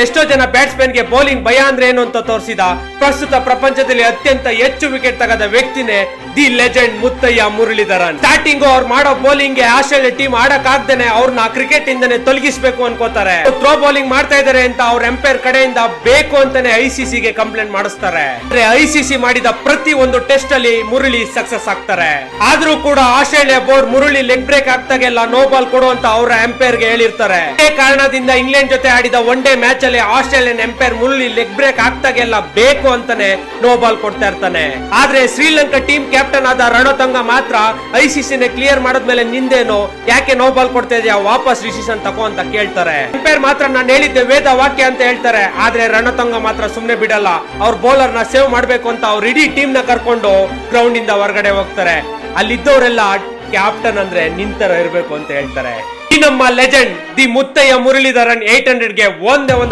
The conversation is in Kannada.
ಎಷ್ಟೋ ಜನ ಬ್ಯಾಟ್ಸ್ಮನ್ ಗೆ ಬೌಲಿಂಗ್ ಭಯ ಅಂದ್ರೆ ಏನು ಅಂತ ತೋರಿಸಿದ ಪ್ರಸ್ತುತ ಪ್ರಪಂಚದಲ್ಲಿ ಅತ್ಯಂತ ಹೆಚ್ಚು ವಿಕೆಟ್ ತಗದ ವ್ಯಕ್ತಿನೇ the legend Muttiah Muralitharan. Starting ಅವ್ರು ಮಾಡೋ ಬೌಲಿಂಗ್ ಗೆ ಆಸ್ಟ್ರೇಲಿಯಾ ಟೀಮ್ ಆಡಕ್ ಆಗ್ದೇನೆ ಅವ್ರನ್ನ ಕ್ರಿಕೆಟ್ ಇಂದನೇ ತೊಲಗಿಸಬೇಕು ಅನ್ಕೋತಾರೆ. ಥ್ರೋ ಬೌಲಿಂಗ್ ಮಾಡ್ತಾ ಇದಾರೆ ಅಂತ ಅವ್ರ ಎಂಪೈರ್ ಕಡೆಯಿಂದ ಬೇಕು ಅಂತಾನೆ ಐಸಿಸಿ ಗೆ ಕಂಪ್ಲೇಂಟ್ ಮಾಡಿಸ್ತಾರೆ. ಐಸಿಸಿ ಮಾಡಿದ ಪ್ರತಿ ಒಂದು ಟೆಸ್ಟ್ ಅಲ್ಲಿ ಮುರಳಿ ಸಕ್ಸಸ್ ಆಗ್ತಾರೆ. ಆದ್ರೂ ಕೂಡ Australia board Murali leg break ಆಗ್ತಾಗೆಲ್ಲ ನೋ ಬಾಲ್ ಕೊಡು ಅಂತ ಅವರ ಎಂಪೈರ್ ಗೆ ಹೇಳಿರ್ತಾರೆ. ಇದೇ ಕಾರಣದಿಂದ ಇಂಗ್ಲೆಂಡ್ ಜೊತೆ ಆಡಿದ ಒನ್ ಡೇ ಮ್ಯಾಚ್ ಅಲ್ಲಿ Australian umpire Murali leg break ಆಗ್ತಾಗೆಲ್ಲ ಬೇಕು ಅಂತಾನೆ ನೋ ಬಾಲ್ ಕೊಡ್ತಾ ಇರ್ತಾನೆ. ಆದ್ರೆ ಶ್ರೀಲಂಕಾ ಟೀಮ್ ಕ್ಯಾಪ್ಟನ್ ಆದ ರಣತಂಗ ಮಾತ್ರ ಐಸಿಸಿನೇ ಕ್ಲಿಯರ್ ಮಾಡಿದ್ಮೇಲೆ ನಿಂದೇನು ಯಾಕೆ ನೋ ಬಾಲ್ ಕೊಡ್ತಾ ಇದೆಯಾ, ವಾಪಸ್ ಡಿಸಿಷನ್ ತಗೋ ಅಂತ ಕೇಳ್ತಾರೆ. ಎಂಪೈರ್ ಮಾತ್ರ ನಾನು ಹೇಳಿದ್ದೆ ವೇದ ವಾಕ್ಯ ಅಂತ ಹೇಳ್ತಾರೆ. ಆದ್ರೆ ರಣತಂಗ ಮಾತ್ರ ಸುಮ್ನೆ ಬಿಡಲ್ಲ. ಅವ್ರ ಬೌಲರ್ ನ ಸೇವ್ ಮಾಡ್ಬೇಕು ಅಂತ ಅವ್ರ ಇಡೀ ಟೀಮ್ ನ ಕರ್ಕೊಂಡು ಗ್ರೌಂಡ್ ಇಂದ ಹೊರಗಡೆ ಹೋಗ್ತಾರೆ. ಅಲ್ಲಿದ್ದವರೆಲ್ಲ ಕ್ಯಾಪ್ಟನ್ ಅಂದ್ರೆ ನಿಂತರ ಇರ್ಬೇಕು ಅಂತ ಹೇಳ್ತಾರೆ. ಈ ನಮ್ಮ ಲೆಜೆಂಡ್ ದಿ ಮುತ್ತಯ್ಯ ಮುರಳೀಧರನ್ 800 ಗೆ ಒಂದೇ ಒಂದು